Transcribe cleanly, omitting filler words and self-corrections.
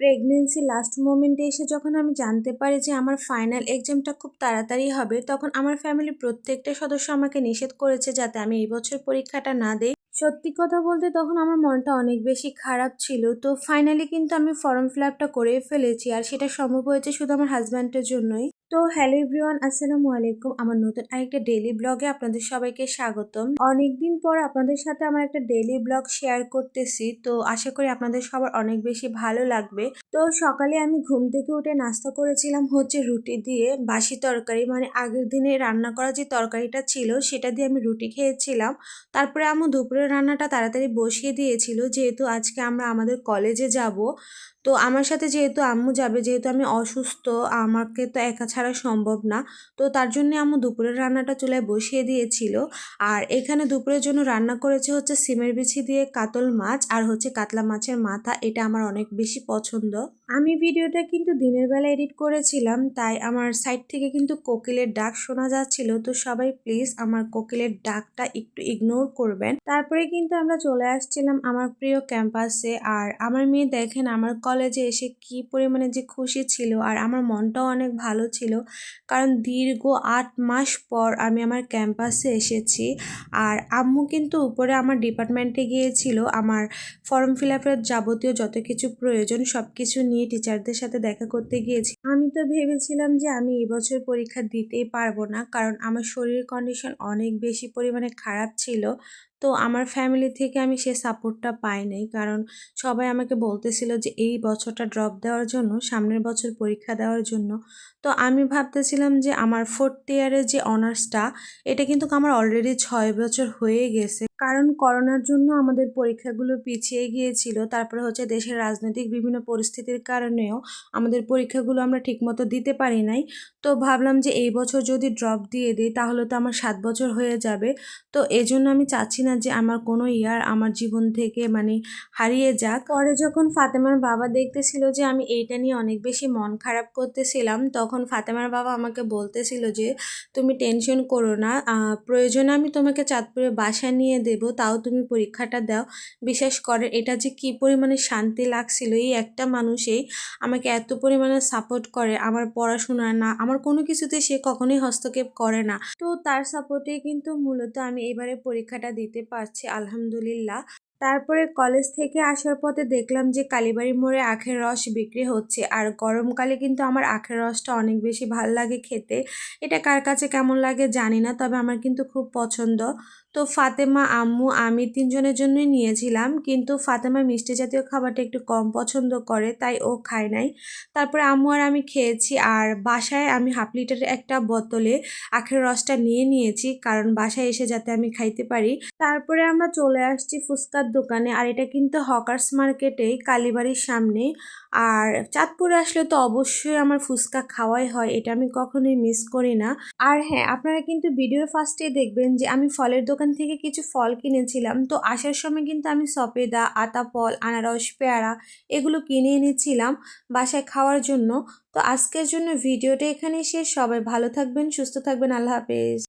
Pregnancy last মোমেন্টে এসে যখন আমি জানতে পারি যে আমার ফাইনাল এক্সামটা খুব তাড়াতাড়ি হবে, তখন আমার ফ্যামিলির প্রত্যেকটা সদস্য আমাকে নিষেধ করেছে যাতে আমি এই বছর পরীক্ষাটা না দেই। সত্যি কথা বলতে তখন আমার মনটা অনেক বেশি খারাপ ছিল। তো ফাইনালি কিন্তু আমি ফর্ম ফিল আপটা করেই ফেলেছি, আর সেটা সম্ভব হয়েছে শুধু আমার হাজব্যান্ডের জন্যই। তো হ্যালো এভরিওয়ান, আসসালামু আলাইকুম। আমার নতুন আরেকটা ডেইলি ব্লগে আপনাদের সবাইকে স্বাগতম। অনেকদিন পর আপনাদের সাথে আমার একটা ডেইলি ব্লগ শেয়ার করতেছি, তো আশা করি আপনাদের সবার অনেক বেশি ভালো লাগবে। তো সকালে আমি ঘুম থেকে উঠে নাস্তা করেছিলাম হচ্ছে রুটি দিয়ে বাসি তরকারি, মানে আগের দিনে রান্না করা যে তরকারিটা ছিল সেটা দিয়ে আমি রুটি খেয়েছিলাম। তারপরে আম্মু দুপুরের রান্নাটা তাড়াতাড়ি বসিয়ে দিয়েছিল, যেহেতু আজকে আমরা আমাদের কলেজে যাব। তো আমার সাথে যেহেতু আম্মু যাবে, যেহেতু আমি অসুস্থ, আমাকে তো একা ছাড়া সম্ভব না। তো তার জন্য আম্মু দুপুরের রান্নাটা চুলায় বসিয়ে দিয়েছিল। আর এখানে দুপুরের জন্য রান্না করেছে হচ্ছে সিমের বিছি দিয়ে কাতল মাছ আর হচ্ছে কাতলা মাছের মাথা। এটা আমার অনেক বেশি পছন্দ। আমি ভিডিওটা কিন্তু দিনের বেলা এডিট করেছিলাম, তাই আমার সাইড থেকে কিন্তু কোকিলের ডাক শোনা যাচ্ছিল। তো সবাই প্লিজ আমার কোকিলের ডাকটা একটু ইগনোর করবেন। তারপরে কিন্তু আমরা চলে আসছিলাম আমার প্রিয় ক্যাম্পাসে। আর আমার মেয়ে দেখেন আমার কলেজে এসে কি পরিমাণে যে খুশি ছিল, আর আমার মনটাও অনেক ভালো ছিল, কারণ দীর্ঘ 8 মাস পর আমি আমার ক্যাম্পাসে এসেছি। আর আম্মু কিন্তু উপরে আমার ডিপার্টমেন্টে গিয়েছিল আমার ফর্ম ফিল আপের যাবতীয় যত কিছু প্রয়োজন সব কিছু নিয়ে টিচারদের সাথে দেখা করতে গিয়েছি। আমি তো ভেবেছিলাম যে আমি এবছর পরীক্ষা দিতেই পারবো না, কারণ আমার শরীরের কন্ডিশন অনেক বেশি পরিমাণে খারাপ ছিল। তো আমার ফ্যামিলি থেকে আমি সে সাপোর্টটা পাই নাই, কারণ সবাই আমাকে বলতেছিল যে এই বছরটা ড্রপ দেওয়ার জন্য, সামনের বছর পরীক্ষা দেওয়ার জন্য। তো আমি ভাবতেছিলাম যে আমার 4th ইয়ারের যে অনার্সটা, এটা কিন্তু আমার অলরেডি 6 বছর হয়ে গেছে, কারণ করোনার জন্য আমাদের পরীক্ষাগুলো পিছিয়ে গিয়েছিল। তারপরে হচ্ছে দেশের রাজনৈতিক বিভিন্ন পরিস্থিতির কারণেও আমাদের পরীক্ষাগুলো আমরা ঠিকমতো দিতে পারি নাই। তো ভাবলাম যে এই বছর যদি ড্রপ দিয়ে দিই তাহলে তো আমার 7 বছর হয়ে যাবে। তো এজন্য আমি চাচ্ছি না যে আমার কোনো ইয়ার আমার জীবন থেকে মানে হারিয়ে যাক। পরে যখন ফাতেমার বাবা দেখতেছিল যে আমি এইটা নিয়ে অনেক বেশি মন খারাপ করতেছিলাম, তখন ফাতেমার বাবা আমাকে বলতেছিল যে তুমি টেনশন করো না, প্রয়োজনে আমি তোমাকে চাঁদপুরে বাসা নিয়ে দেব, তাও তুমি পরীক্ষাটা দাও। বিশেষ করে এটা যে কি পরিমাণে শান্তি লাগছিল, এই একটা মানুষই আমাকে এত পরিমাণে সাপোর্ট করে। আমার পড়াশোনা না আমার কোনো কিছুতে সে কখনোই হস্তক্ষেপ করে না। তো তার সাপোর্টে কিন্তু মূলত আমি এবারে পরীক্ষাটা দিতে পারছি আলহামদুলিল্লাহ। তারপরে কলেজ থেকে আসার পথে দেখলাম যে কালীবাড়ি মোড়ে আখের রস বিক্রি হচ্ছে, আর গরমকালে কিন্তু আমার আখের রসটা অনেক বেশি ভাল লাগে খেতে। এটা কার কাছে কেমন লাগে জানি না, তবে আমার কিন্তু খুব পছন্দ। তো ফাতেমা, আম্মু, আমি 3জনের জন্যই নিয়েছিলাম, কিন্তু ফাতেমা মিষ্টি জাতীয় খাবারটা একটু কম পছন্দ করে, তাই ও খায় নাই। তারপরে আম্মু আর আমি খেয়েছি, আর বাসায় আমি হাফ লিটারের একটা বোতলে আখের রসটা নিয়ে নিয়েছি, কারণ বাসায় এসে যাতে আমি খাইতে পারি। তারপরে আমরা চলে আসছি ফুচকার দোকানে, আর এটা কিন্তু হকার্স মার্কেটেই কালীবাড়ির সামনে। আর চাঁদপুরে আসলে তো অবশ্যই আমার ফুচকা খাওয়াই হয়, এটা আমি কখনোই মিস করি না। আর হ্যাঁ, আপনারা কিন্তু ভিডিওর ফার্স্টে দেখবেন যে আমি ফলের দোকান থেকে কিছু ফল কিনেছিলাম। তো আসার সময় কিন্তু আমি সপেদা, আতাফল, আনারস, পেয়ারা এগুলো কিনে এনেছিলাম বাসায় খাওয়ার জন্য। তো আজকের জন্য ভিডিওটা এখানেই শেষ। সবাই ভালো থাকবেন, সুস্থ থাকবেন, আল্লাহ হাফেজ।